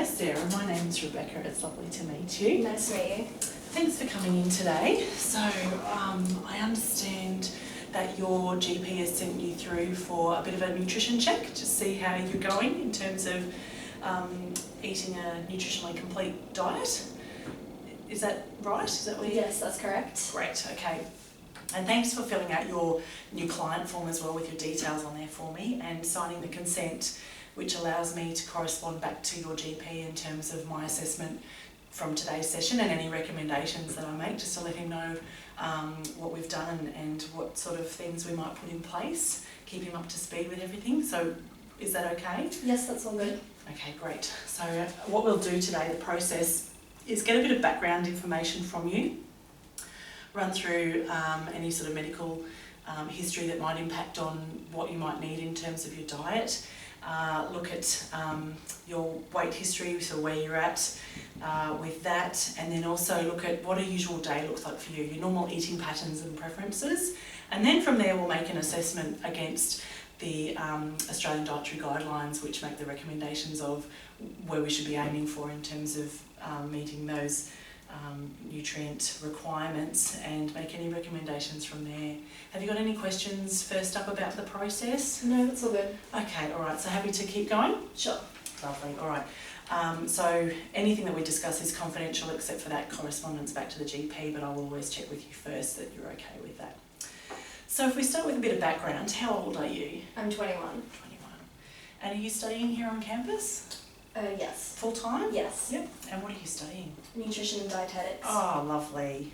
Sarah, my name is Rebecca. It's lovely to meet you. Nice to meet you. Thanks for coming in today. So I understand that your GP has sent you through for a bit of a nutrition check to see how you're going in terms of eating a nutritionally complete diet. Is that right? Is that what you... Yes, that's correct. Great, okay. And thanks for filling out your new client form as well with your details on there for me and signing the consent, which allows me to correspond back to your GP in terms of my assessment from today's session and any recommendations that I make, just to let him know what we've done and what sort of things we might put in place, keep him up to speed with everything. So is that okay? Yes, that's all good. Okay, great. So what we'll do today, the process, is get a bit of background information from you, run through any sort of medical history that might impact on what you might need in terms of your diet, look at your weight history, so where you're at with that, and then also look at what a usual day looks like for you, your normal eating patterns and preferences, and then from there we'll make an assessment against the Australian Dietary Guidelines, which make the recommendations of where we should be aiming for in terms of meeting those nutrient requirements, and make any recommendations from there. Have you got any questions first up about the process? No, that's all good. Okay, all right, so happy to keep going? Sure. Lovely, all right. So anything that we discuss is confidential except for that correspondence back to the GP, but I will always check with you first that you're okay with that. So if we start with a bit of background, how old are you? I'm 21. 21. And are you studying here on campus? Yes. Full time? Yes. Yep. And what are you studying? Nutrition and dietetics. Oh, lovely.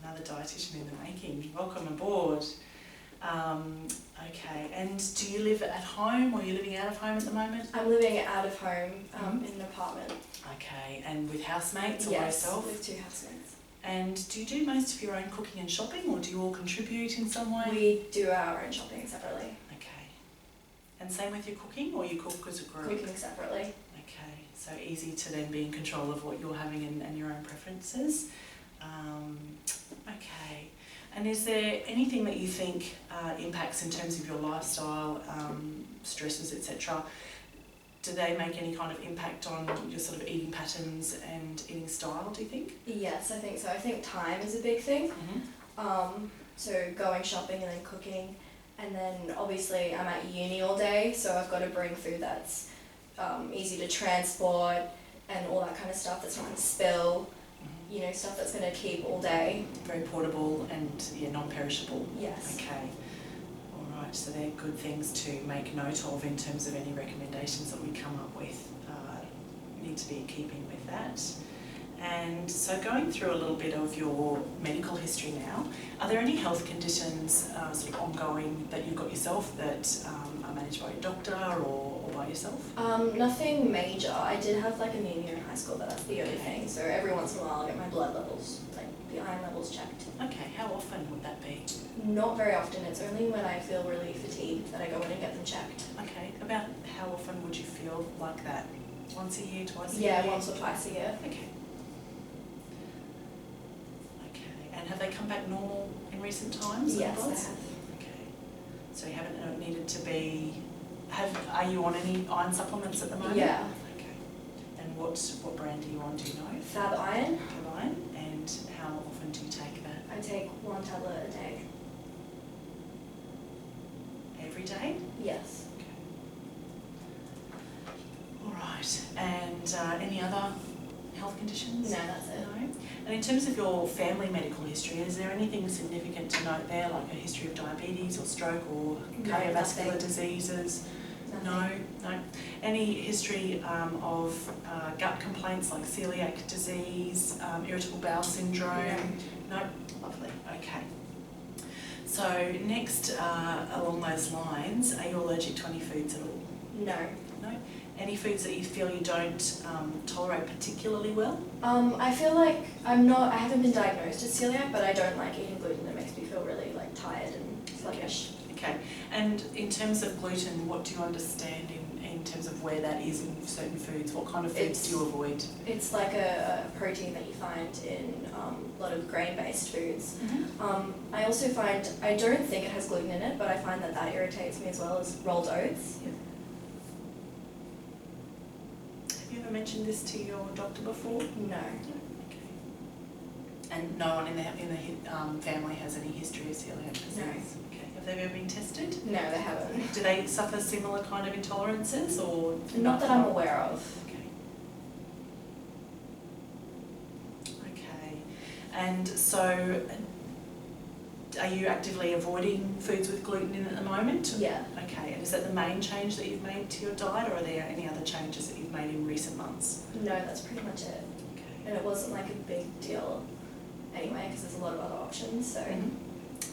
Another dietitian in the making. Welcome aboard. Okay, and do you live at home or are you living out of home at the moment? I'm living out of home in an apartment. Okay, and with housemates or by Yes, yourself? with 2 housemates. And do you do most of your own cooking and shopping, or do you all contribute in some way? We do our own shopping separately. Okay. And same with your cooking, or you cook as a group? Cooking separately. Okay, so easy to then be in control of what you're having and your own preferences. Okay, and is there anything that you think impacts in terms of your lifestyle, stresses, etc.? Do they make any kind of impact on your sort of eating patterns and eating style, do you think? Yes, I think so. I think time is a big thing. Mm-hmm. So going shopping and then cooking, and then obviously I'm at uni all day, so I've got to bring food that's easy to transport and all that kind of stuff that's not going to spill, you know, stuff that's going to keep all day. Very portable and non-perishable. Yes. Okay. All right, so they're good things to make note of in terms of any recommendations that we come up with. Need to be in keeping with that. And so going through a little bit of your medical history now, are there any health conditions sort of ongoing that you've got yourself that are managed by your doctor or by yourself? Nothing major. I did have like anemia in high school, but that's the only thing. So every once in a while I get my blood levels, like the iron levels checked. Okay, how often would that be? Not very often. It's only when I feel really fatigued that I go in and get them checked. Okay, about how often would you feel like that? Once a year, twice a year? Yeah, once or twice a year. Okay. And have they come back normal in recent times? Yes, they have. Okay. So you haven't needed to be... Are you on any iron supplements at the moment? Yeah. Okay. And what brand are you on, do you know? Fab iron. Fab iron. And how often do you take that? I take 1 tablet a day. Every day? Yes. Okay. All right. And any other health conditions? No, that's it. No? And in terms of your family medical history, is there anything significant to note there, like a history of diabetes or stroke or cardiovascular diseases? Nothing. No. Any history of gut complaints like celiac disease, irritable bowel syndrome? No. Lovely. Okay. So next, along those lines, are you allergic to any foods at all? No. No. Any foods that you feel you don't tolerate particularly well? I feel like I haven't been diagnosed as celiac, but I don't like eating gluten. It makes me feel really like tired and sluggish. Okay. And in terms of gluten, what do you understand in terms of where that is in certain foods? What kind of foods do you avoid? It's like a protein that you find in a lot of grain-based foods. Mm-hmm. I also find, I don't think it has gluten in it, but I find that irritates me as well as rolled oats. Yep. Have you ever mentioned this to your doctor before? No. Okay. And no one in the family has any history of celiac disease? No. Okay. Have they ever been tested? No, they haven't. Do they suffer similar kind of intolerances or Not that I'm aware of. Okay. Okay. And so, are you actively avoiding foods with gluten in at the moment? Yeah. Okay. And is that the main change that you've made to your diet, or are there any other changes that you've made in recent months? No, that's pretty much it. Okay. And it wasn't like a big deal anyway, because there's a lot of other options. So. Mhm.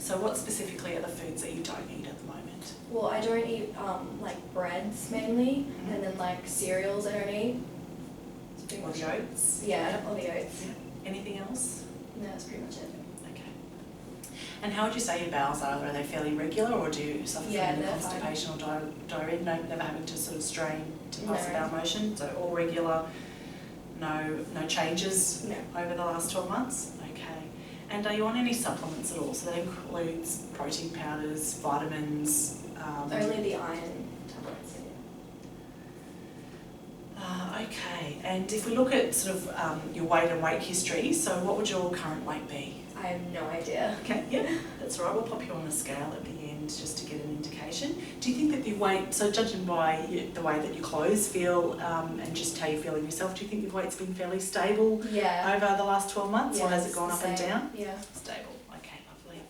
So what specifically are the foods that you don't eat at the moment? Well, I don't eat like breads mainly, Mhm. and then like cereals I don't eat. That's pretty Or much the it. oats? Yeah, all the oats. Yeah. Anything else? No, that's pretty much it. Okay. And how would you say your bowels are? Are they fairly regular, or do you suffer Yeah, from any they're fine. constipation or diarrhea? No, never having to sort of strain to pass the No. bowel motion? So all regular, no changes No. over the last 12 months? Okay. And are you on any supplements at all? So that includes protein powders, vitamins? Only the iron tablets. Okay. And if we look at sort of your weight and weight history, so what would your current weight be? I have no idea. Okay, yep, that's all right. We'll pop you on the scale at the end just to get an indication. Do you think that the weight, so judging by the way that your clothes feel and just how you feel in yourself, do you think your weight's been fairly stable Yeah. over the last 12 months, Yeah, or has it it's gone the up and same. down? Yeah. Stable, okay, lovely.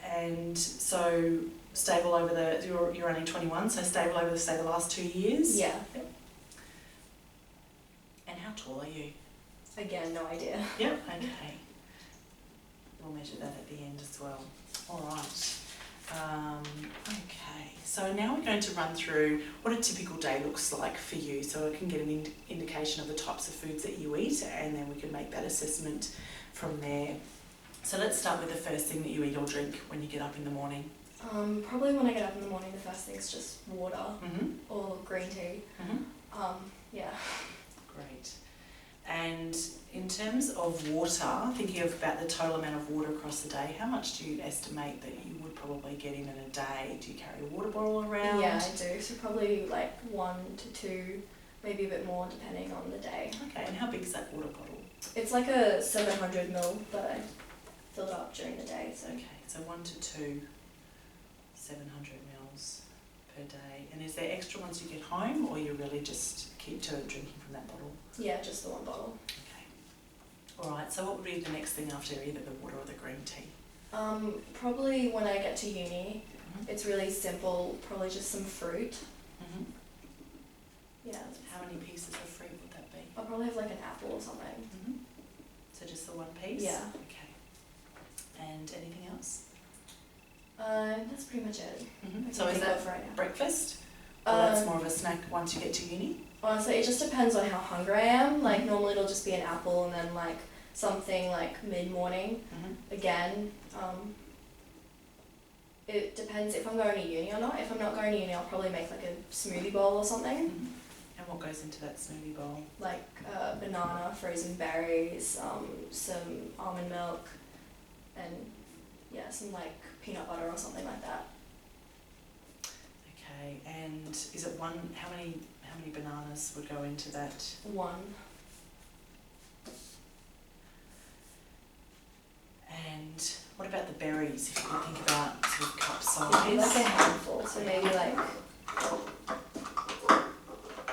And so stable over you're only 21, so stable over, say, the last 2 years? Yeah. Yep. And how tall are you? Again, no idea. Yep, okay. We'll measure that at the end as well. All right. Okay, so now we're going to run through what a typical day looks like for you, so I can get an indication of the types of foods that you eat, and then we can make that assessment from there. So let's start with the first thing that you eat or drink when you get up in the morning. Probably when I get up in the morning, the first thing is just water Mm-hmm. or green tea. Mm-hmm. Yeah. Great. And in terms of water, thinking about the total amount of water across the day, how much do you estimate that you would probably get in a day? Do you carry a water bottle around? Yeah, I do. So probably like 1 to 2, maybe a bit more depending on the day. Okay, and how big is that water bottle? It's like a 700 ml, but I filled up during the day. So Okay, so 1 to 2, 700 mils per day. And is there extra ones you get home, or you really just keep to drinking from that bottle? yeah, just the one bottle. Okay. All right, so what would be the next thing after either the water or the green tea? Probably when I get to uni, Mm-hmm. it's really simple. Probably just some fruit. Mm-hmm. Yeah. How many pieces of fruit would that be? I'll probably have like an apple or something. Mm-hmm. So just the one piece? Yeah. Okay. And anything else? That's pretty much it. Mm-hmm. I So can is think that of right now. breakfast? Or that's more of a snack once you get to uni? Honestly, it just depends on how hungry I am. Like normally it'll just be an apple and then like something like mid-morning. Mm-hmm. Again, it depends if I'm going to uni or not. If I'm not going to uni, I'll probably make like a smoothie bowl or something. Mm-hmm. And what goes into that smoothie bowl? Like banana, frozen berries, some almond milk, and yeah, some like peanut butter or something like that. Okay, and is it one? How many bananas would go into that? 1. And what about the berries? If you could think about sort of cup It'd be like a size. handful, so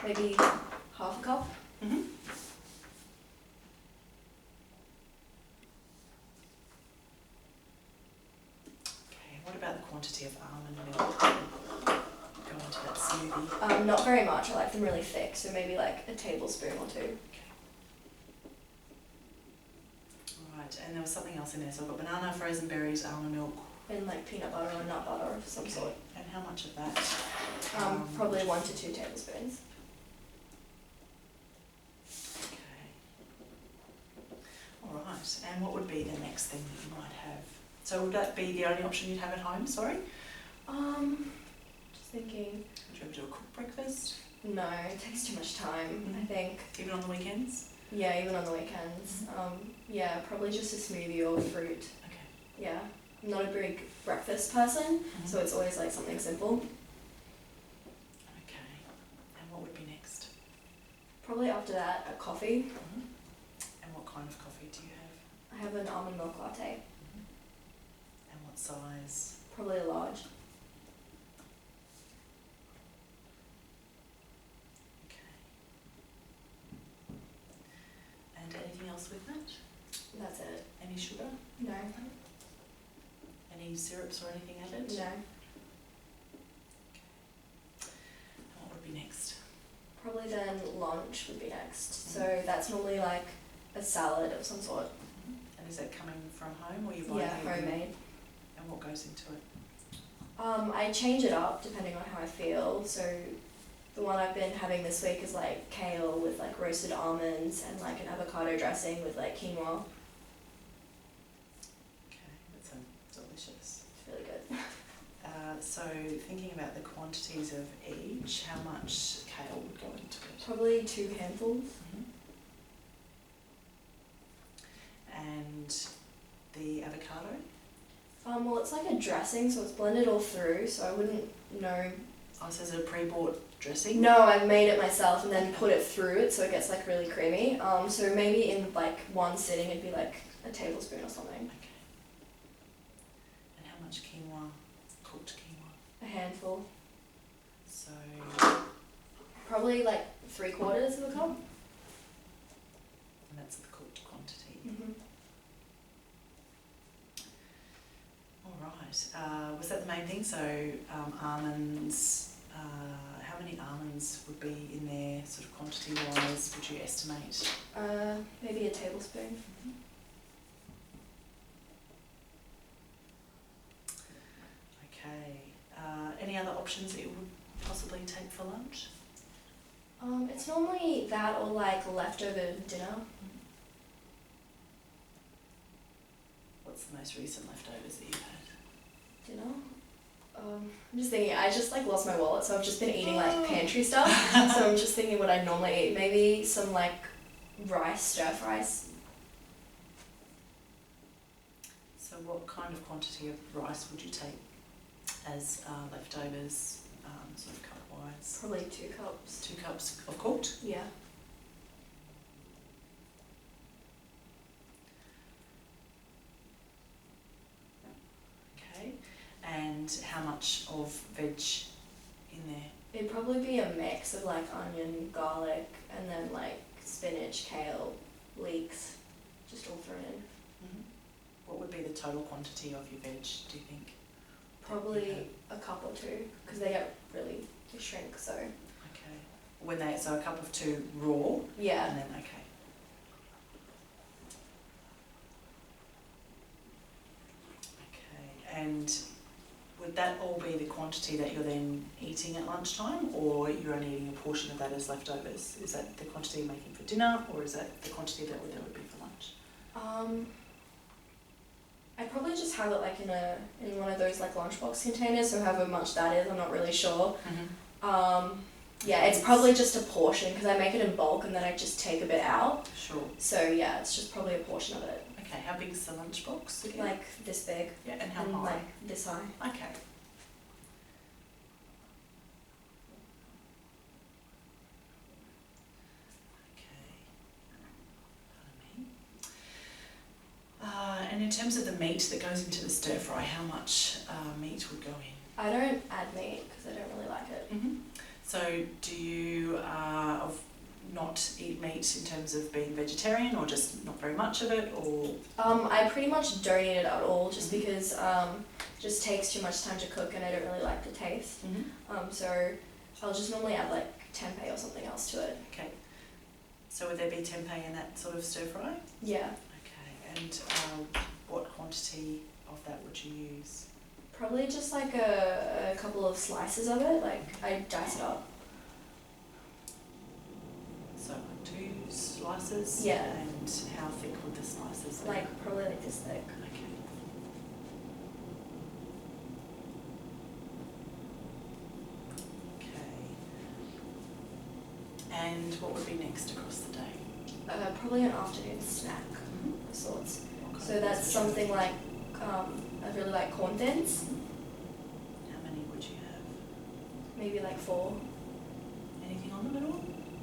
maybe half a cup. Mm-hmm. Okay, what about the quantity of almond milk go into that smoothie? Not very much. I like them really thick, so maybe like a tablespoon or 2. Right, and there was something else in there. So I've got banana, frozen berries, almond milk. And like peanut butter or nut butter of some sort. And how much of that? Probably 1 to 2 tablespoons. Okay. All right, and what would be the next thing that you might have? So would that be the only option you'd have at home, sorry? Just thinking. Would you ever do a cooked breakfast? No, it takes too much time, I think. Even on the weekends? Yeah, even on the weekends. Yeah, probably just a smoothie or fruit. Okay. Yeah. I'm not a big breakfast person, so it's always like something simple. Okay. And what would be next? Probably after that, a coffee. And what kind of coffee do you have? I have an almond milk latte. And what size? Probably a large. Okay. And anything else with that? That's it. Any sugar? No. Any syrups or anything added? No. And what would be next? Probably then lunch would be next. So that's normally like a salad of some sort. And is that coming from home or you buy Yeah, it? homemade. And what goes into it? I change it up depending on how I feel. So the one I've been having this week is like kale with like roasted almonds and like an avocado dressing with like quinoa. Okay, that sounds delicious. It's really good. So thinking about the quantities of each, how much kale would go into it? Probably 2 handfuls. And the avocado? Well, it's like a dressing, so it's blended all through, so I wouldn't know. Oh, so is it a pre-bought dressing? No, I've made it myself and then put it through it so it gets like really creamy. So maybe in like one sitting it'd be like a tablespoon or something. Okay. And how much quinoa, cooked quinoa? A handful. So, Probably like 3/4 of a cup. and that's the cooked quantity. All right. Was that the main thing? So almonds. How many almonds would be in there, sort of quantity-wise? Would you estimate? Maybe a tablespoon. Okay. Any other options that you would possibly take for lunch? It's normally that or like leftover dinner. What's the most recent leftovers that you've had? Dinner? I'm just thinking, I just like lost my wallet, so I've just been eating like pantry stuff. So I'm just thinking what I normally eat. Maybe some like rice, stir-fries. So what kind of quantity of rice would you take as leftovers, sort of cup-wise? Probably 2 cups. 2 cups of cooked? Yeah. Okay. And how much of veg in there? It'd probably be a mix of like onion, garlic, and then like spinach, kale, leeks, just all thrown in. What would be the total quantity of your veg, do you think? Probably a cup or 2, because they shrink, so. Okay. So a cup of 2 raw? Yeah. And then, okay. Okay, and would that all be the quantity that you're then eating at lunchtime, or you're only eating a portion of that as leftovers? Is that the quantity you're making for dinner, or is that the quantity that would be for lunch? I'd probably just have it like in one of those like lunchbox containers, so however much that is, I'm not really sure. Yeah, it's probably just a portion because I make it in bulk and then I just take a bit out. Sure. So yeah, it's just probably a portion of it. Okay, how big is the lunchbox again? Like this big. Yeah, and how and high? like this high. Okay. And in terms of the meat that goes into the stir fry, how much meat would go in? I don't add meat because I don't really like it. So do you not eat meat in terms of being vegetarian, or just not very much of it, or? I pretty much don't eat it at all just because it just takes too much time to cook and I don't really like the taste. So I'll just normally add like tempeh or something else to it. Okay. So would there be tempeh in that sort of stir fry? Yeah. Okay. And what quantity of that would you use? Probably just like a couple of slices of it, like I dice it up. So 2 slices? Yeah. And how thick would the slices be? Like probably like this thick. Okay. Okay. And what would be next across the day? Probably an afternoon snack of sorts. So that's something like, I really like corn thins. How many would you have? Maybe like 4. Anything on them at all?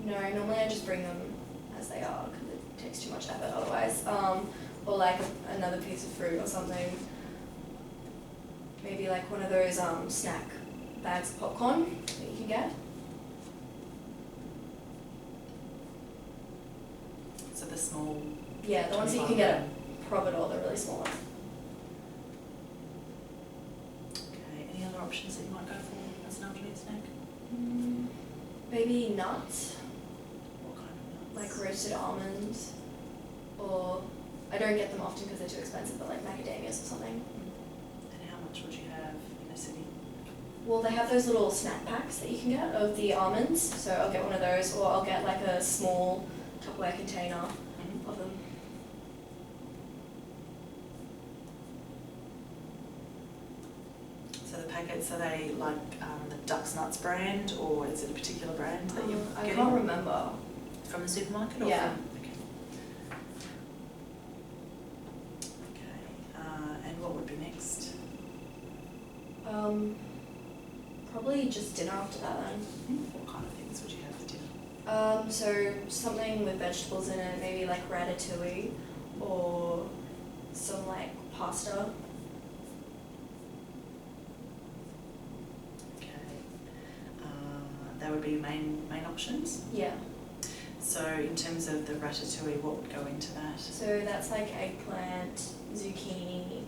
No, normally I just bring them as they are because it takes too much effort otherwise. Or like another piece of fruit or something. Maybe like one of those snack bags of popcorn that you can get. So the small. Yeah, the ones that you can get at Providor, the really small ones. Okay, any other options that you might go for as an afternoon snack? Maybe nuts, What kind of nuts? like roasted almonds, or I don't get them often because they're too expensive, but like macadamias or something. And how much would you have in a city? Well, they have those little snack packs that you can get of the almonds, so I'll get one of those, or I'll get like a small Tupperware container of them. So the packets, are they like the Ducks Nuts brand, or is it a particular brand that you're I getting? can't remember. From the supermarket? Or Yeah. From, okay. And what would be next? Probably just dinner after that then. What kind of things would you have for dinner? So something with vegetables in it, maybe like ratatouille or some like pasta. Okay. That would be your main options. Yeah. So in terms of the ratatouille, what would go into that? So that's like eggplant, zucchini,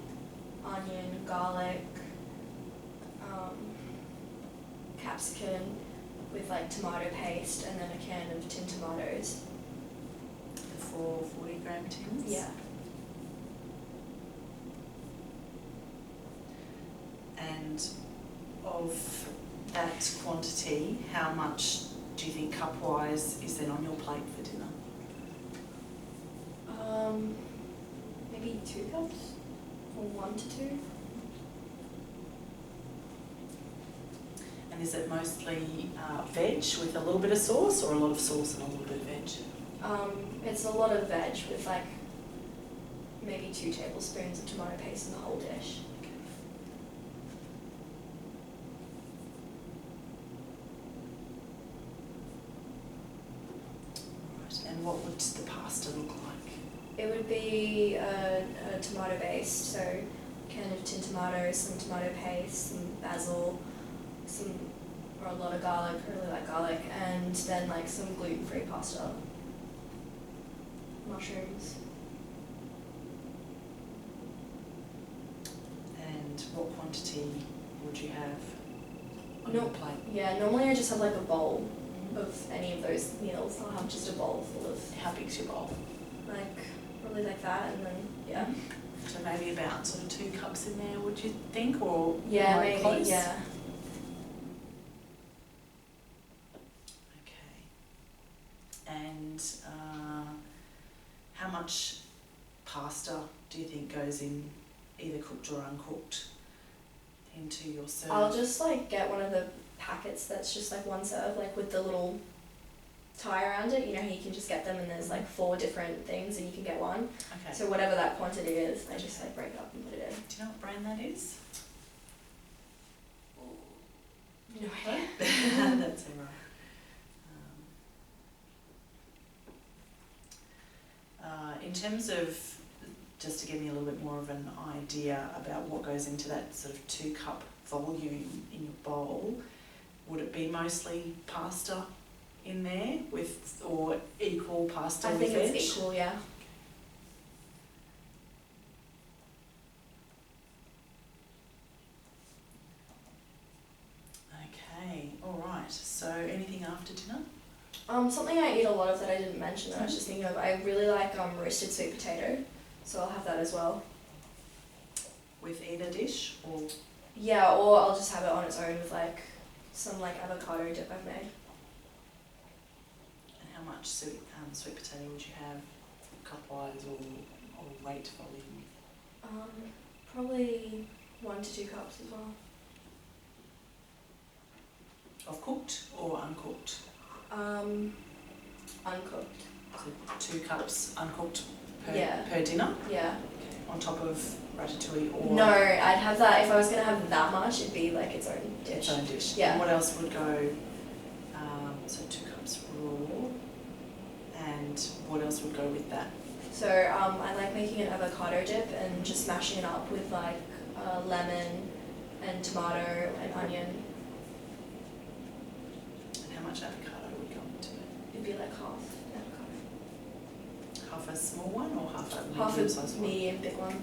onion, garlic, capsicum with like tomato paste and then a can of tin tomatoes. The 4 40-gram tins? Yeah. And of that quantity, how much do you think cup-wise is then on your plate for dinner? Maybe 2 cups or 1 to 2. And is it mostly veg with a little bit of sauce, or a lot of sauce and a little bit of veg? It's a lot of veg with like maybe 2 tablespoons of tomato paste in the whole dish. Right. And what would the pasta look like? It would be a tomato based, so a can of tin tomatoes, some tomato paste, some basil, or a lot of garlic, I really like garlic, and then like some gluten-free pasta, mushrooms. And what quantity would you have on your plate? Yeah, normally I just have like a bowl of any of those meals. I'll have just a bowl full of, How big's your bowl? like, probably like that, and then, yeah. So maybe about sort of 2 cups in there, would you think, or Yeah, like maybe, close? yeah. Okay. And how much pasta do you think goes in, either cooked or uncooked, into your serve? I'll just like get one of the packets that's just like one serve, like with the little tie around it. You know how you can just get them and there's like 4 different things and you can get one. Okay. So whatever that quantity is, I just like break it up and put it in. Do you know what brand that is? No idea. That's all right. In terms of, just to give me a little bit more of an idea about what goes into that sort of 2 cup volume in your bowl, would it be mostly pasta in there with, or equal pasta I with think veg? it's equal, yeah. Okay, all right. So anything after dinner? Something I eat a lot of that I didn't mention that I was just thinking of, I really like roasted sweet potato, so I'll have that as well. With either dish, or? Yeah, or I'll just have it on its own with like some like avocado dip I've made. And how much sweet potato would you have, cup-wise or weight volume? Probably 1 to 2 cups as well. Of cooked or uncooked? Uncooked. So 2 cups uncooked Yeah. per dinner, Yeah. on top of ratatouille or No, I'd have that, if I was going to have that much, it'd be like its own dish. its own dish. Yeah. And what else would go? So 2 cups raw. What else would go with that? So I like making an avocado dip and just mashing it up with like lemon and tomato and onion. And how much avocado would go into it? It'd be like half avocado. Half a small one or half a Half medium sized a one? medium big one.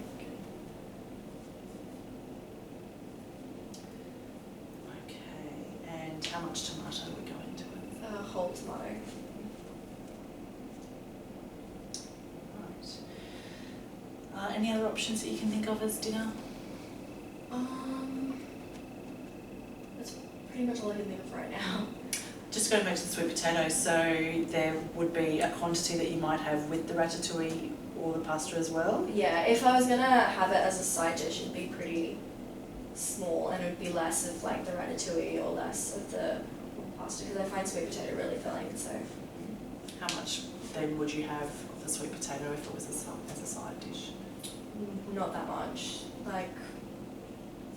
Okay, and how much tomato would go into it? Whole tomato. Right. Any other options that you can think of as dinner? That's pretty much all I can think of right now. Just going back to the sweet potato, so there would be a quantity that you might have with the ratatouille or the pasta as well? Yeah, if I was gonna have it as a side dish, it'd be pretty small, and it would be less of like the ratatouille or less of the pasta, because I find sweet potato really filling. So How much then would you have of the sweet potato if it was as a side dish? not that much, like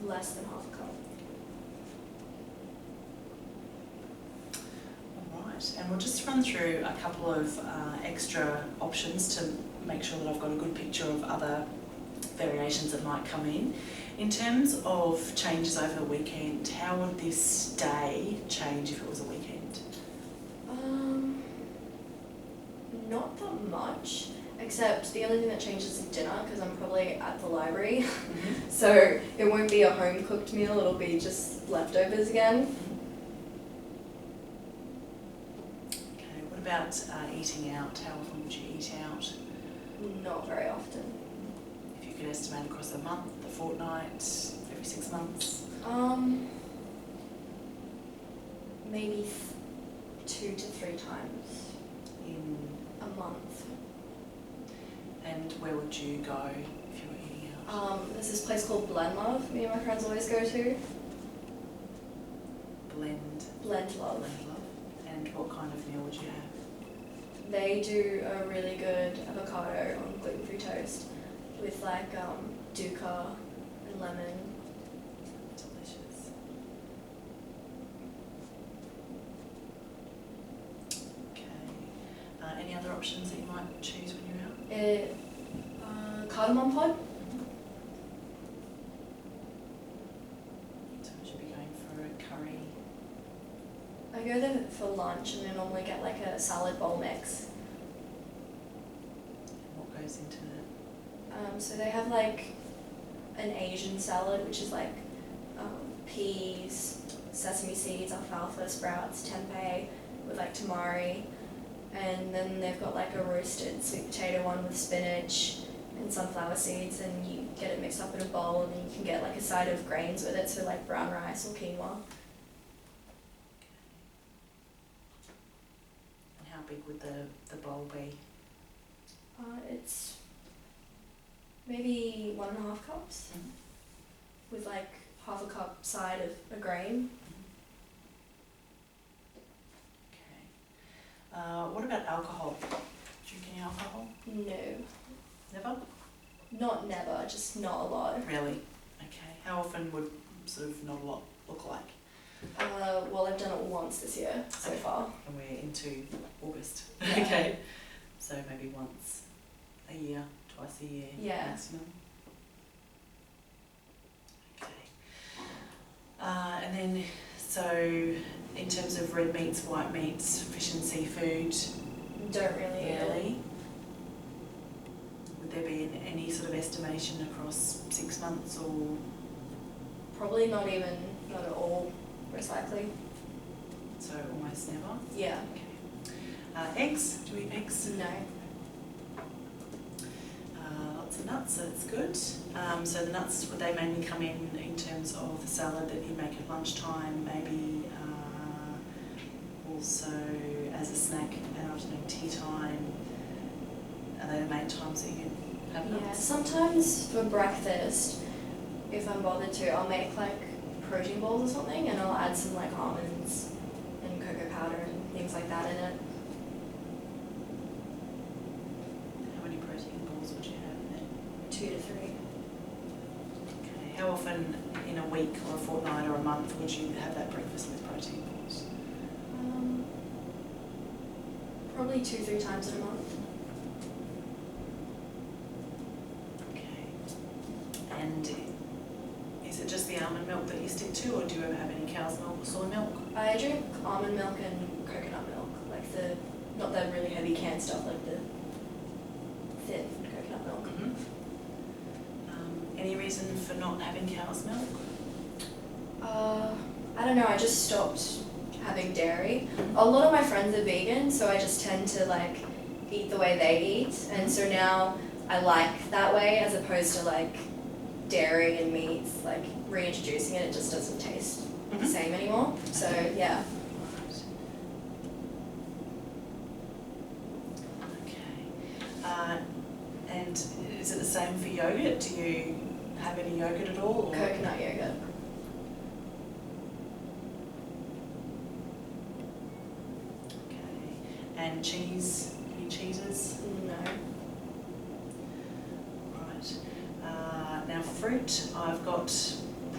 less than half a cup. All right, and we'll just run through a couple of extra options to make sure that I've got a good picture of other variations that might come in. In terms of changes over the weekend, how would this day change if it was a weekend? Not that much, except the only thing that changes is dinner, because I'm probably at the library. So it won't be a home cooked meal, it'll be just leftovers again. Okay, what about eating out? How often would you eat out? Not very often. If you could estimate across a month, a fortnight, every 6 months? Maybe 2 to 3 times In, a month. and where would you go if you were eating out? There's this place called Blend Love, me and my friends always go to. Blend Blend Love. Love. And what kind of meal would you have? They do a really good avocado on gluten-free toast with like dukkha and lemon. Delicious. Okay. Any other options that you might choose when you're out? Cardamom pod. So would you be going for a curry? I go there for lunch and I normally get like a salad bowl mix. What goes into it? So they have like an Asian salad, which is like peas, sesame seeds, alfalfa, sprouts, tempeh, with like tamari. And then they've got like a roasted sweet potato one with spinach and sunflower seeds, and you get it mixed up in a bowl, and then you can get like a side of grains with it, so like brown rice or quinoa. And how big would the bowl be? It's maybe 1.5 cups with like half a cup side of a grain. Okay. What about alcohol? Drink any alcohol? No, Never? not never, just not a lot. Really? Okay. How often would sort of not a lot look like? Well, I've done it once this year so Okay. far. And we're into August. Yeah. Okay. So maybe once a year, twice a year Yeah. maximum. Okay. And then, so in terms of red meats, white meats, fish and seafood, Don't really eat it. really? Would there be any sort of estimation across 6 months or? Probably not at all, most likely. So almost never? Yeah. Okay. Eggs? Do you eat eggs? No. Lots of nuts, so that's good. So the nuts, would they mainly come in terms of the salad that you make at lunchtime, maybe also as a snack at afternoon tea time? Are they the main times that you have nuts? Yeah. Sometimes for breakfast, if I'm bothered to, I'll make like protein balls or something, and I'll add some like almonds and cocoa powder and things like that in it. How many protein balls would you have then? 2 to 3. Okay. How often in a week or a fortnight or a month would you have that breakfast with protein balls? Probably 2-3 times in a month. stick to, or do you ever have any cow's milk or soy milk? I drink almond milk and coconut milk, like the, not the really heavy canned stuff, like the thin coconut milk. Mm-hmm. Any reason for not having cow's milk? I don't know, I just stopped having dairy. A lot of my friends are vegan, so I just tend to like eat the way they eat, and so now I like that way as opposed to like dairy and meats, like reintroducing it just doesn't taste the same anymore. So yeah. Okay. And is it the same for yogurt? Do you have any yogurt at all? Or? Coconut yogurt. Okay. And cheese? Any cheeses? No. Right. Now fruit, I've got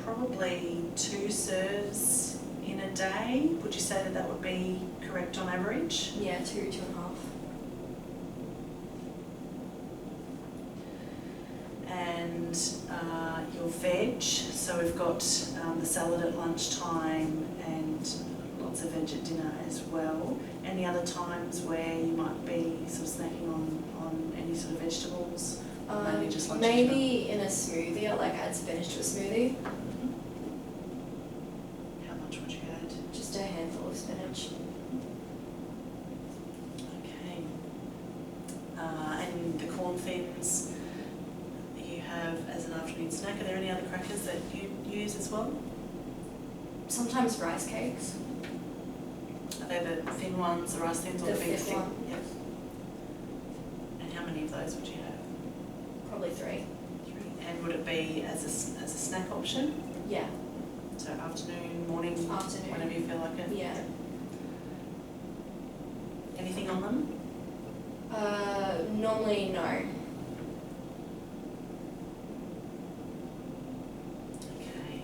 probably 2 serves in a day. Would you say that that would be correct on average? Yeah, 2.5. And your veg, so we've got the salad at lunchtime and lots of veg at dinner as well. Any other times where you might be sort of snacking on any sort of vegetables? Maybe just lunch. Maybe in a smoothie, I like add spinach to a smoothie. Mm-hmm. How much would you add? Just a handful of spinach. Okay. And the corn thins you have as an afternoon snack, are there any other crackers that you use as well? Sometimes rice cakes. Are they the thin ones, the rice thins, or The the big thick thin? one. Yep. And how many of those would you have? Probably 3. 3. And would it be as a snack option? Yeah. So afternoon, morning, Afternoon. whenever you feel like it? Yeah. Anything on them? Normally no. Okay.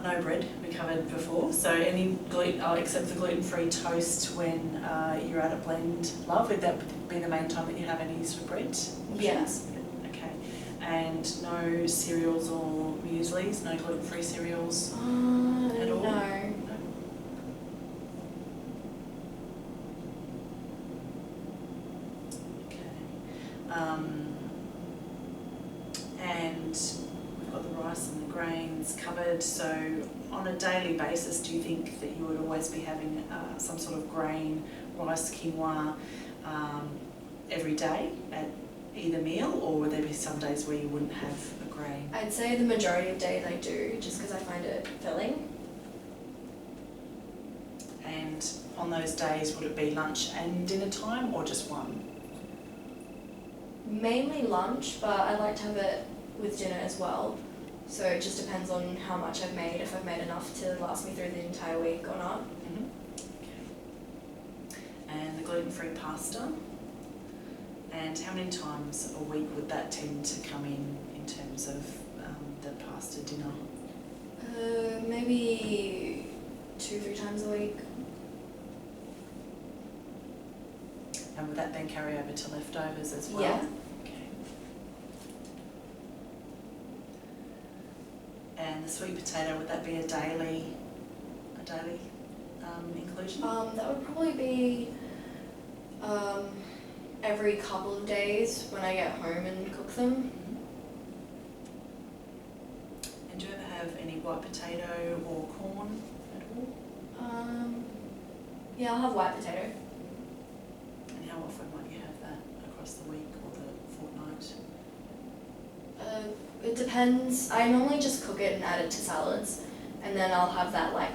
No bread, we covered before. So any gluten, except the gluten-free toast when you're out at Blend Love, would that be the main time that you have any sort of bread options? Yes. Okay. And no cereals or mueslis, no gluten-free cereals? At all? No. And we've got the rice and the grains covered, so on a daily basis, do you think that you would always be having some sort of grain, rice, quinoa, every day at either meal, or would there be some days where you wouldn't have a grain? I'd say the majority of days I do, just because I find it filling. And on those days, would it be lunch and dinner time, or just one? Mainly lunch, but I like to have it with dinner as well. So it just depends on how much I've made, if I've made enough to last me through the entire week or not. Mm-hmm. Okay. And the gluten-free pasta. And how many times a week would that tend to come in terms of the pasta dinner? Maybe 2-3 times a week. And would that then carry over to leftovers as well? Yeah. Okay. And the sweet potato, would that be a daily inclusion? That would probably be every couple of days when I get home and cook them. And do you ever have any white potato or corn at all? Yeah, I'll have white potato. And how often might you have that across the week or the fortnight? It depends. I normally just cook it and add it to salads, and then I'll have that like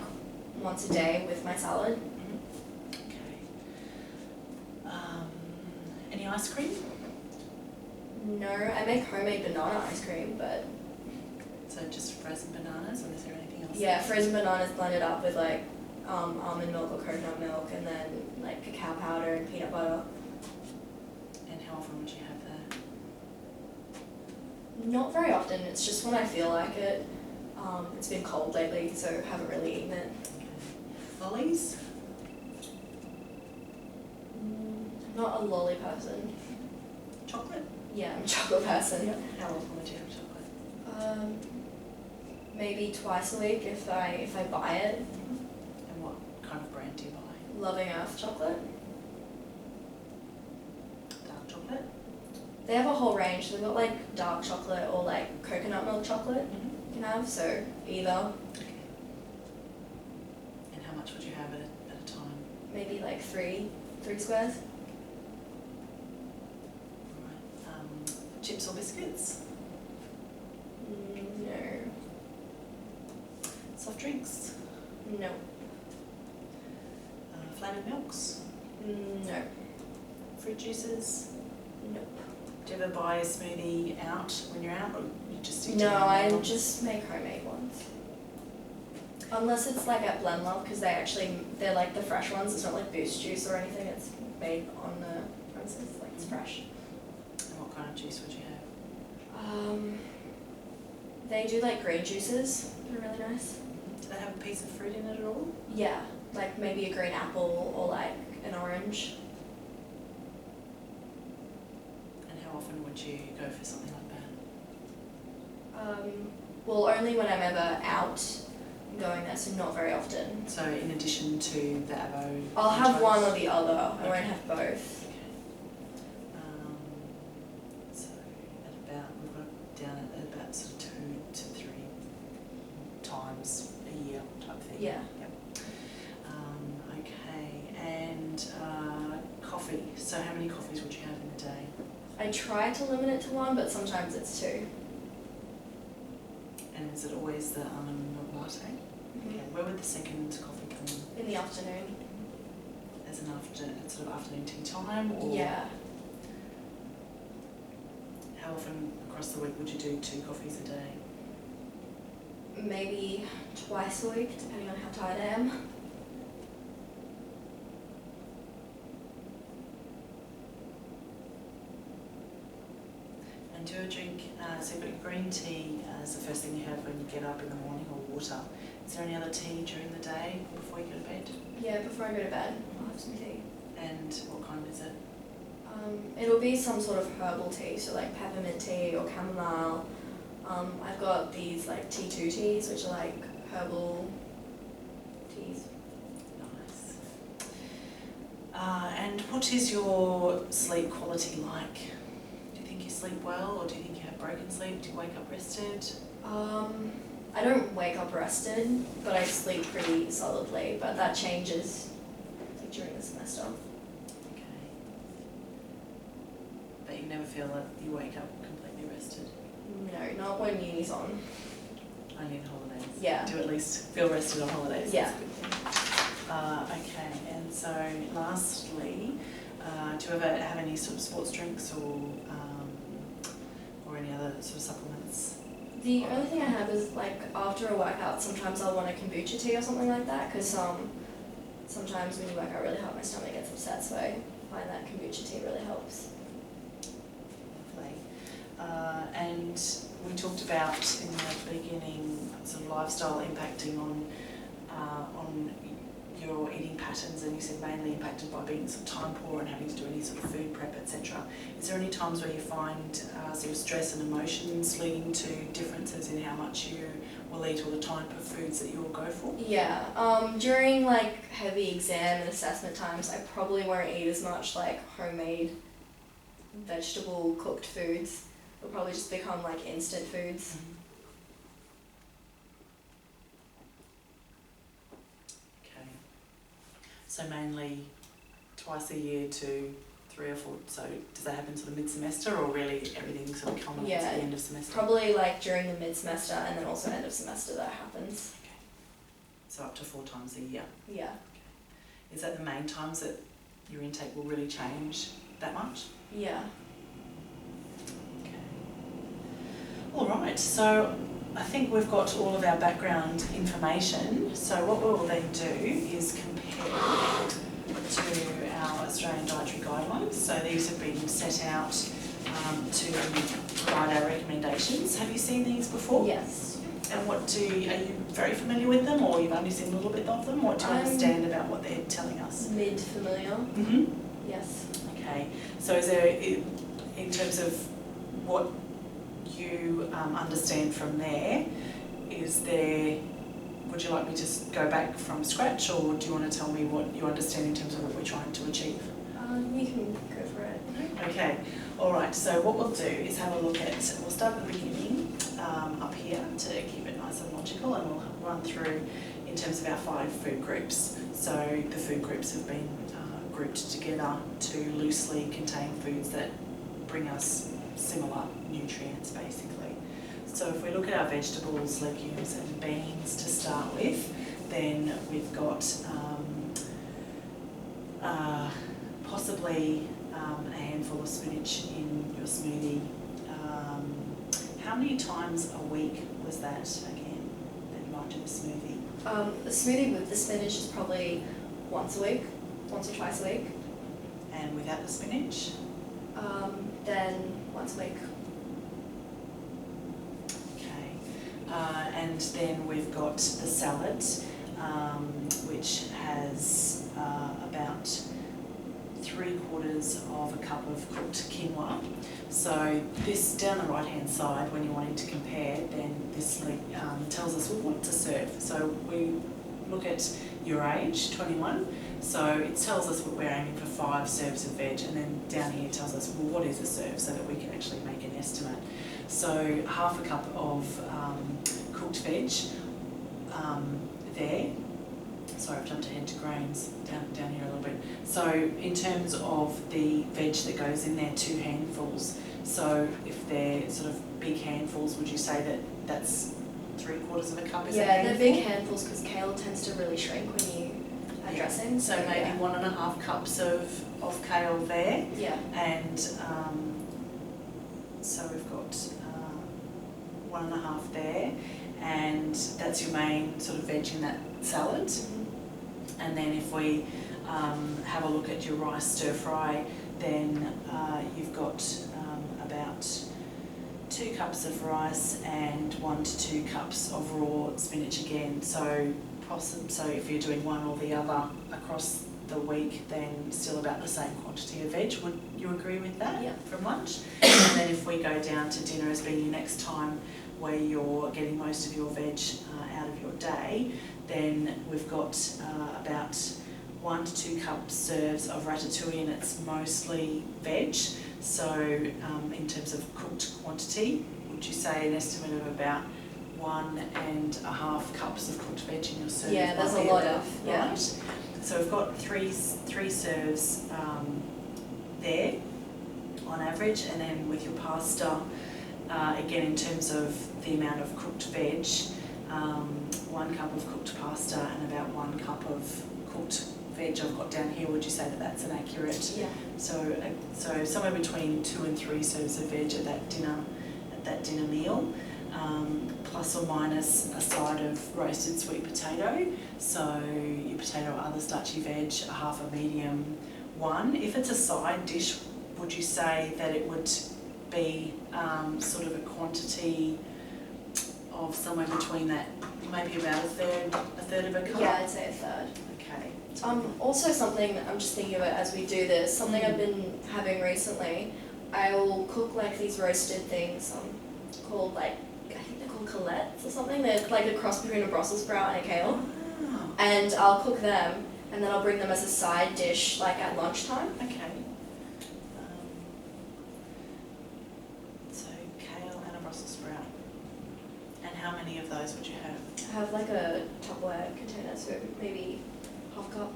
once a day with my salad. Okay. Any ice cream? No, I make homemade banana ice cream, but So just frozen bananas, or is there anything else? yeah, frozen bananas blended up with like almond milk or coconut milk, and then like cacao powder and peanut butter. And how often would you have that? Not very often. It's just when I feel like it. It's been cold lately, so haven't really eaten it. Okay. Lollies? Not a lolly person. Chocolate? Yeah, I'm a chocolate person. How often would you have chocolate? maybe twice a week if I buy it. And what kind of brand do you buy? Loving Earth chocolate. Dark chocolate? They have a whole range. They've got like dark chocolate or like coconut milk chocolate Mm-hmm. you can have, so either. Okay. And how much would you have at a time? Maybe like three squares. Right. Chips or biscuits? No. Soft drinks? No. Flavoured milks? No. Fruit juices? Nope. Do you ever buy a smoothie out when you're out, or you just stick to No, I homemade ones? just make homemade ones. Unless it's like at Blend Love, because they're like the fresh ones. It's not like Boost juice or anything. It's made on the premises, like it's fresh. And what kind of juice would you have? They do like green juices. They're really nice. Do they have a piece of fruit in it at all? Yeah, like maybe a green apple or like an orange. And how often would you go for something like that? Well, only when I'm ever out going there, so not very often. So in addition to the avo? I'll have toast? one or the other. I Okay. won't have both. Okay. So at about, we've got it down at about sort of 2 to 3 times a year type thing. Yeah. Yep. Okay, and coffee. So how many coffees would you have in a day? I try to limit it to one, but sometimes it's two. And is it always the almond milk latte? Okay. Where would the second coffee come in? In the afternoon. As an sort of afternoon tea time, or Yeah. how often across the week would you do 2 coffees a day? Maybe twice a week, depending on how tired I am. And do you drink, so you've got your green tea as the first thing you have when you get up in the morning, or water. Is there any other tea during the day before you go to bed? Yeah, before I go to bed, I'll have some tea. And what kind is it? It'll be some sort of herbal tea, so like peppermint tea or chamomile. I've got these like T2 teas, which are like herbal teas. Nice. And what is your sleep quality like? Do you think you sleep well, or do you think you have broken sleep? Do you wake up rested? I don't wake up rested, but I sleep pretty solidly, but that changes like during the semester. Okay. But you never feel that you wake up completely rested? No, not when uni's on. Only in holidays? Yeah. Do at least feel rested on holidays? Yeah. That's a good thing. Okay, and so lastly, do you ever have any sort of sports drinks or any other sort of supplements? The only thing I have is like after a workout, sometimes I'll want a kombucha tea or something like that, because sometimes when you work out really hard, my stomach gets upset, so I find that kombucha tea really helps. Lovely. And we talked about in the beginning sort of lifestyle impacting on your eating patterns, and you said mainly impacted by being sort of time poor and having to do any sort of food prep, etc. Is there any times where you find sort of stress and emotions leading to differences in how much you will eat or the type of foods that you will go for? Yeah, during like heavy exam and assessment times, I probably won't eat as much like homemade vegetable cooked foods. It'll probably just become like instant foods. Okay. So mainly twice a year to 3 or 4, so does that happen sort of mid-semester, or really everything sort of culminates Yeah, at the end of semester? Probably like during the mid-semester and then also end of semester that happens. Okay. So up to 4 times a year. Yeah. Is that the main times that your intake will really change that much? Yeah. Okay. All right, so I think we've got all of our background information. So what we will then do is compare to our Australian dietary guidelines. So these have been set out to provide our recommendations. Have you seen these before? Yes. And are you very familiar with them, or you've only seen a little bit of them? What do you understand about what they're telling us? Mid-familiar. Mm-hmm. Yes. Okay, so is there, in terms of what you understand from there, would you like me to go back from scratch, or do you want to tell me what you understand in terms of what we're trying to achieve? You can go for it. Okay, all right, so what we'll do is have a look at, we'll start at the beginning up here to keep it nice and logical, and we'll run through in terms of our 5 food groups. So the food groups have been grouped together to loosely contain foods that bring us similar nutrients, basically. So if we look at our vegetables, legumes and beans to start with, then we've got possibly a handful of spinach in your smoothie. How many times a week was that again that you might do the smoothie? The smoothie with the spinach is probably once a week, once or twice a week. And without the spinach? Then once a week. Okay. And then we've got the salad, which has about 3/4 of a cup of cooked quinoa. So this down the right hand side, when you're wanting to compare, then this tells us what to serve. So we look at your age, 21, so it tells us what we're aiming for 5 serves of veg, and then down here it tells us, well, what is a serve, so that we can actually make an estimate. So half a cup of cooked veg there. Sorry, I've jumped ahead to grains down here a little bit. So in terms of the veg that goes in there, 2 handfuls. So if they're sort of big handfuls, would you say that that's 3/4 of a cup? Yeah, they're big handfuls because kale tends to really shrink when you add dressing. So maybe 1.5 cups of kale there. Yeah. And so we've got 1.5 there, and that's your main sort of veg in that salad. And then if we have a look at your rice stir fry, then you've got about 2 cups of rice and 1 to 2 cups of raw spinach again. So if you're doing one or the other across the week, then still about the same quantity of veg. Would you agree with that? Yeah. From lunch? And then if we go down to dinner as being your next time where you're getting most of your veg out of your day, then we've got about 1 to 2 cup serves of ratatouille, and it's mostly veg. So in terms of cooked quantity, would you say an estimate of about 1.5 cups of cooked veg in your serve? Yeah, there's a lot of, yeah. Right. So we've got three serves there on average, and then with your pasta, again in terms of the amount of cooked veg, 1 cup of cooked pasta and about 1 cup of cooked veg I've got down here. Would you say that that's an accurate? Yeah. So somewhere between 2 and 3 serves of veg at that dinner meal, plus or minus a side of roasted sweet potato. So your potato or other starchy veg, a half a medium one. If it's a side dish, would you say that it would be sort of a quantity of somewhere between that, maybe about a third of a cup? Yeah, I'd say a third. Okay. Also something, I'm just thinking of it as we do this, something I've been having recently, I will cook like these roasted things called like, I think they're called colettes or something. They're like a cross between a Brussels sprout and a kale. Oh. And I'll cook them and then I'll bring them as a side dish like at lunchtime. Okay. So kale and a Brussels sprout. And how many of those would you have? I have like a Tupperware container, so maybe half cup.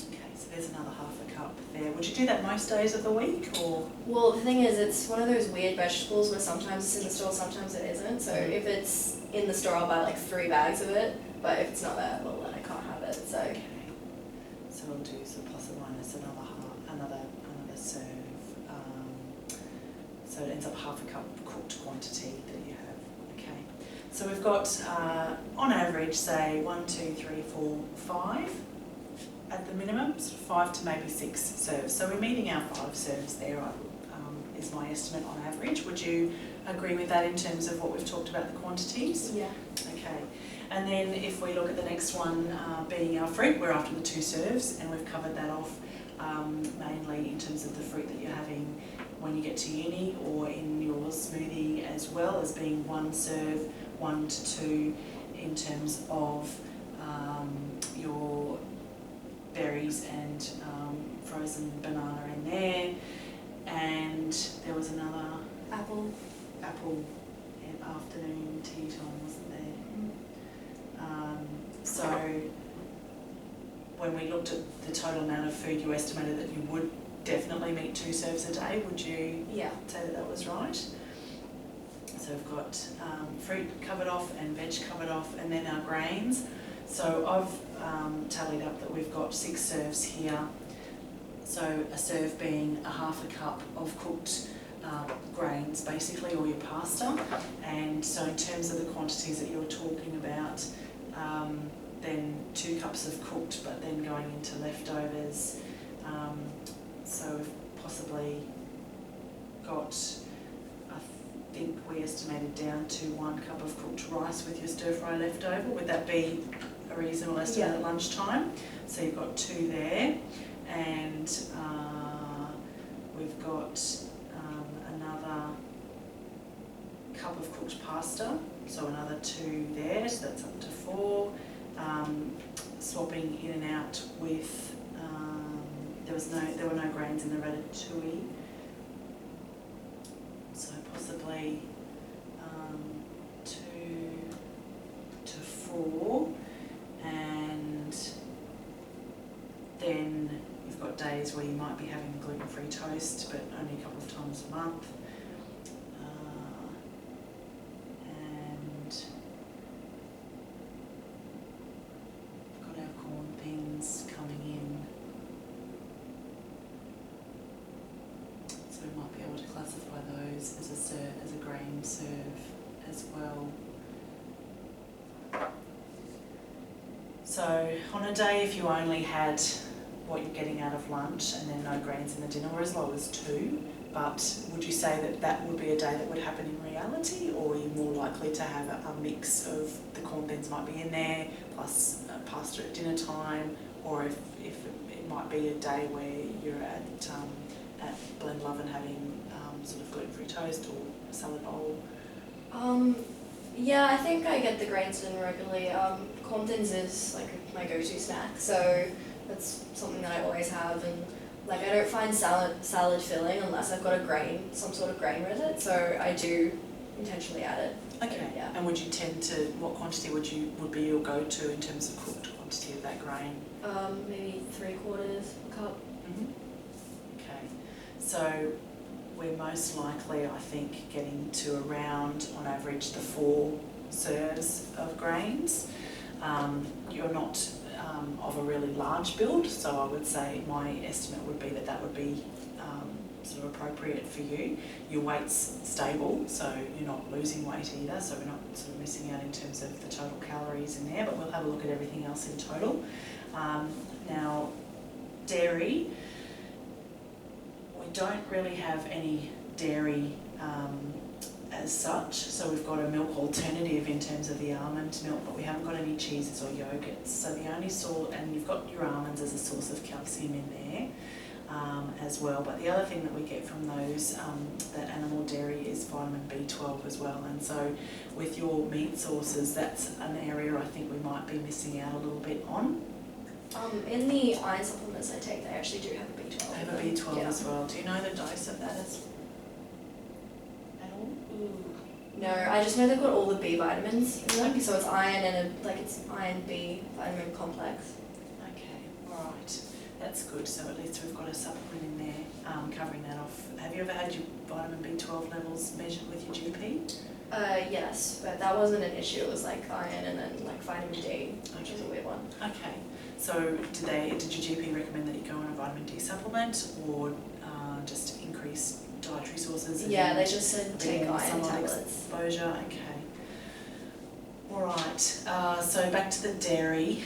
Okay, so there's another half a cup there. Would you do that most days of the week, or? Well, the thing is, it's one of those weird vegetables where sometimes it's in the store, sometimes it isn't. So if it's in the store, I'll buy like 3 bags of it. But if it's not there, well, then I can't have it. So. Okay. So we'll do plus or minus another serve. So it ends up half a cup cooked quantity that you have. Okay. So we've got on average, say 1, 2, 3, 4, 5 at the minimum, sort of 5 to maybe 6 serves. So we're meeting our 5 serves there. Is my estimate on average. Would you agree with that in terms of what we've talked about the quantities? Yeah. Okay. And then if we look at the next one being our fruit, we're after the 2 serves, and we've covered that off mainly in terms of the fruit that you're having when you get to uni or in your smoothie as well as being one serve, 1 to 2 in terms of your berries and frozen banana in there. And there was another Apple. Afternoon tea time, wasn't there? So when we looked at the total amount of food, you estimated that you would definitely meet 2 serves a day. Would you say that that was right? So we've got fruit covered off and veg covered off, and then our grains. So I've tallied up that we've got 6 serves here. So a serve being a half a cup of cooked grains basically, or your pasta. And so in terms of the quantities that you're talking about, then 2 cups of cooked but then going into leftovers. So we've possibly got, I think we estimated down to 1 cup of cooked rice with your stir fry left over. Would that be a reasonable estimate at lunchtime? So you've got 2 there, and we've got another cup of cooked pasta, so another 2 there, so that's up to 4. Swapping in and out with, there were no grains in the ratatouille, so possibly 2 to 4, and then you've got days where you might be having gluten-free toast, but only a couple of times a month. And we've got our corn beans coming in. So we might be able to classify those as a grain serve as well. So on a day, if you only had what you're getting out of lunch and then no grains in the dinner, or as low as 2, but would you say that that would be a day that would happen in reality, or are you more likely to have a mix of the corn beans might be in there plus pasta at dinner time, or if it might be a day where you're at Blend Love and having sort of gluten-free toast or a salad bowl? Yeah, I think I get the grains in regularly. Corn thins is like my go-to snack, so that's something that I always have, and like I don't find salad filling unless I've got some sort of grain with it, so I do intentionally add it. Okay. Yeah. And would you tend to, what quantity would be your go-to in terms of cooked quantity of that grain? Maybe 3/4 cup. Okay. So we're most likely, I think, getting to around, on average, the 4 serves of grains. You're not of a really large build, so I would say my estimate would be that that would be sort of appropriate for you. Your weight's stable, so you're not losing weight either, so we're not sort of missing out in terms of the total calories in there, but we'll have a look at everything else in total. Now, dairy, we don't really have any dairy as such, so we've got a milk alternative in terms of the almond milk, but we haven't got any cheeses or yogurts. So the only and you've got your almonds as a source of calcium in there as well. But the other thing that we get from those, that animal dairy, is vitamin B12 as well. And so with your meat sources, that's an area I think we might be missing out a little bit on. In the iron supplements I take, they actually do have a B12. They have a B12 as well. Do you know the dose of that at all? No, I just know they've got all the B vitamins in them, so it's iron and it's iron B vitamin complex. Okay, alright, that's good. So at least we've got a supplement in there covering that off. Have you ever had your vitamin B12 levels measured with your GP? Yes, but that wasn't an issue. It was like iron and then like vitamin D, which is a weird one. Okay, so did your GP recommend that you go on a vitamin D supplement, or just increase dietary sources? Yeah, they just said take iron tablets. Exposure, okay. Alright, so back to the dairy.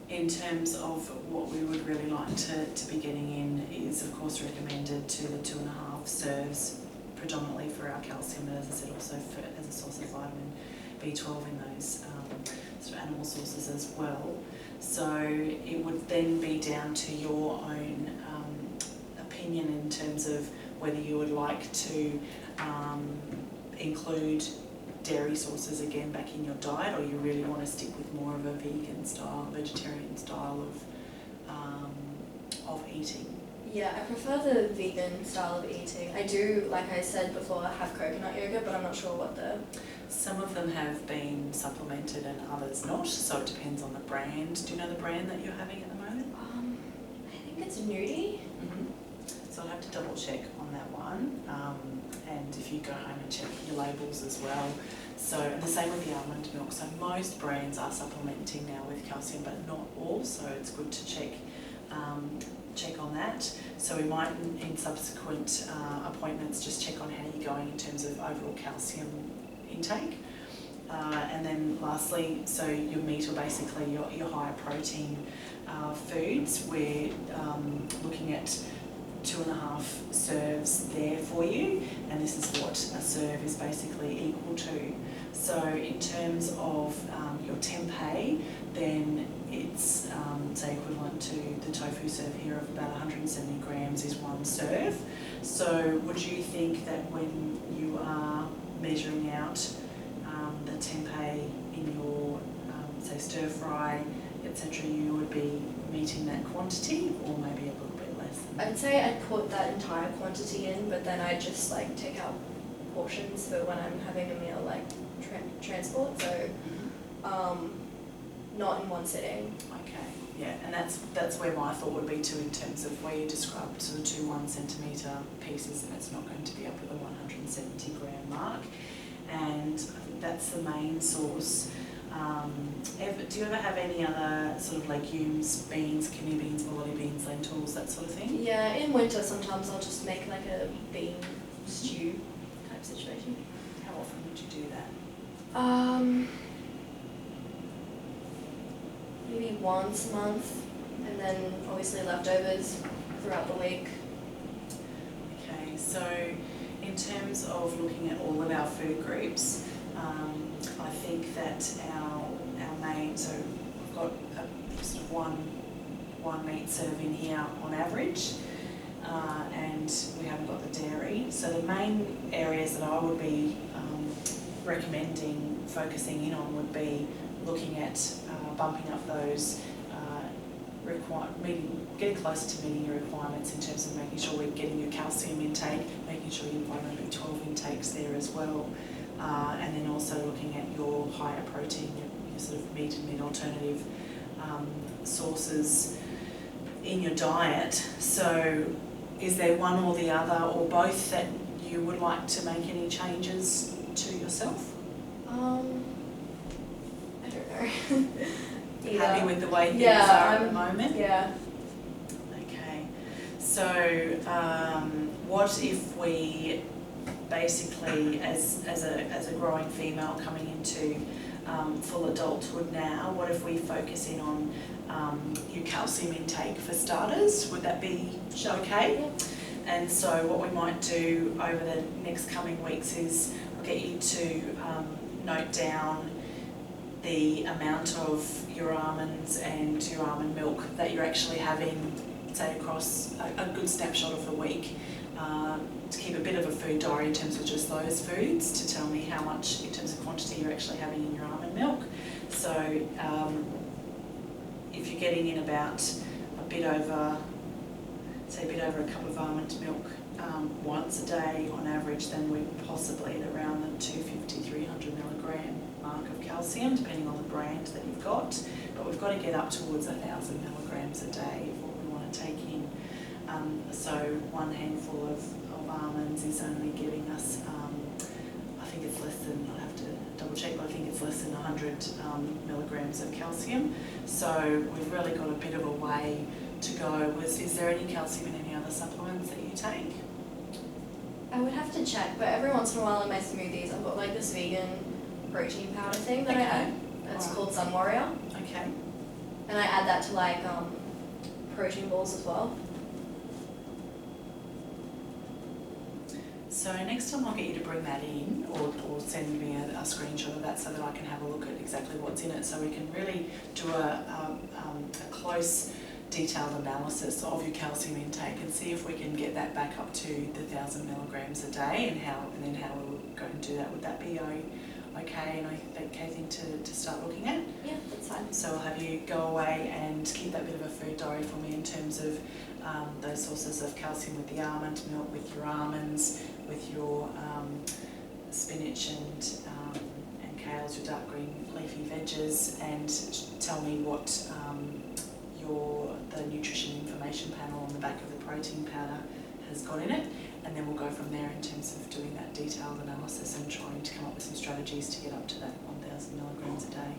In terms of what we would really like to be getting in is, of course, recommended to the 2.5 serves, predominantly for our calcium, but as I said, also as a source of vitamin B12 in those sort of animal sources as well. So it would then be down to your own opinion in terms of whether you would like to include dairy sources again back in your diet, or you really want to stick with more of a vegan style, vegetarian style of eating? Yeah, I prefer the vegan style of eating. I do, like I said before, have coconut yogurt, but I'm not sure what the... Some of them have been supplemented and others not, so it depends on the brand. Do you know the brand that you're having at the moment? I think it's Nudie. So I'll have to double check on that one, and if you go home and check your labels as well. So, and the same with the almond milk. So most brands are supplementing now with calcium, but not all, so it's good to check on that. So we might, in subsequent appointments, just check on how you're going in terms of overall calcium intake. And then lastly, so your meat, or basically your higher protein foods, we're looking at 2.5 serves there for you, and this is what a serve is basically equal to. So in terms of your tempeh, then it's say equivalent to the tofu serve here of about 170 grams is 1 serve. So would you think that when you are measuring out the tempeh in your say stir fry, etc., you would be meeting that quantity, or maybe a little bit less? I'd say I'd put that entire quantity in, but then I'd just like take out portions for when I'm having a meal, like transport, so not in one sitting. Okay, yeah, and that's where my thought would be too, in terms of where you described sort of 2 1-centimetre pieces, and it's not going to be up at the 170 gram mark. And I think that's the main source. Do you ever have any other sort of legumes, beans, kidney beans, bolotti beans, lentils, that sort of thing? Yeah, in winter sometimes I'll just make like a bean stew type situation. How often would you do that? Maybe once a month, and then obviously leftovers throughout the week. Okay, so in terms of looking at all of our food groups, I think that our main, so we've got sort of one meat serving here on average, and we haven't got the dairy. So the main areas that I would be recommending focusing in on would be looking at bumping up those getting closer to meeting your requirements in terms of making sure we're getting your calcium intake, making sure your vitamin B12 intake's there as well, and then also looking at your higher protein, your sort of meat and meat alternative sources in your diet. So is there one or the other, or both, that you would like to make any changes to yourself? I don't know. Happy with the way things are at the moment? Yeah. Okay. So what if we basically, as a growing female coming into full adulthood now, what if we focus in on your calcium intake for starters? Would that be okay? Yeah. And so what we might do over the next coming weeks is get you to note down the amount of your almonds and your almond milk that you're actually having, say, across a good snapshot of the week, to keep a bit of a food diary in terms of just those foods, to tell me how much in terms of quantity you're actually having in your almond milk. So if you're getting in about a bit over a cup of almond milk once a day on average, then we're possibly at around the 250-300 milligram mark of calcium, depending on the brand that you've got. But we've got to get up towards 1,000 milligrams a day of what we want to take in. So one handful of almonds is only giving us, I think it's less than, I'll have to double check, but I think it's less than 100 milligrams of calcium. So we've really got a bit of a way to go. Is there any calcium in any other supplements that you take? I would have to check, but every once in a while in my smoothies I've got like this vegan protein powder thing that I add. It's called Sun Warrior. Okay. And I add that to like protein balls as well. So next time I'll get you to bring that in, or send me a screenshot of that so that I can have a look at exactly what's in it, so we can really do a close detailed analysis of your calcium intake and see if we can get that back up to the 1,000 milligrams a day, and then how we'll go and do that. Would that be okay? And I think okay thing to start looking at. Yeah, that's fine. So I'll have you go away and keep that bit of a food diary for me in terms of those sources of calcium with the almond milk, with your almonds, with your spinach and kales, your dark green leafy veggies, and tell me what the nutrition information panel on the back of the protein powder has got in it, and then we'll go from there in terms of doing that detailed analysis and trying to come up with some strategies to get up to that 1,000 milligrams a day.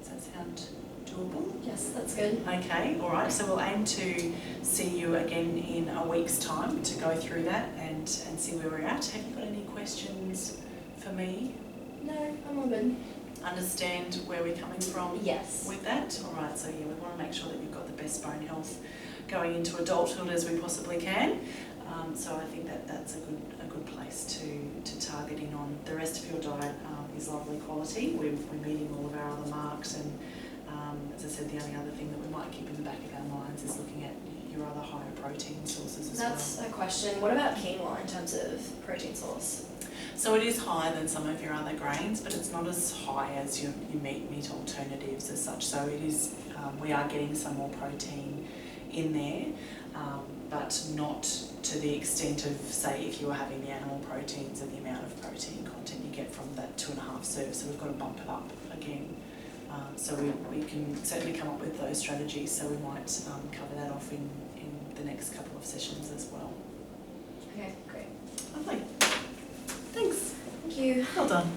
Does that sound doable? Yes, that's good. Okay, all right. So we'll aim to see you again in a week's time to go through that and see where we're at. Have you got any questions for me? No, I'm all good. Understand where we're coming from Yes. with that? All right, so yeah, we want to make sure that you've got the best bone health going into adulthood as we possibly can. So I think that's a good place to target in on. The rest of your diet is lovely quality. We're meeting all of our other marks, and as I said, the only other thing that we might keep in the back of our minds is looking at your other higher protein sources as well. That's a question. What about quinoa in terms of protein source? So it is higher than some of your other grains, but it's not as high as your meat alternatives as such. So it is, we are getting some more protein in there, but not to the extent of, say, if you were having the animal proteins and the amount of protein content you get from that 2.5 serves. So we've got to bump it up again. So we can certainly come up with those strategies. So we might cover that off in the next couple of sessions as well. Okay, great. Lovely. Thanks. Thank you. Well done.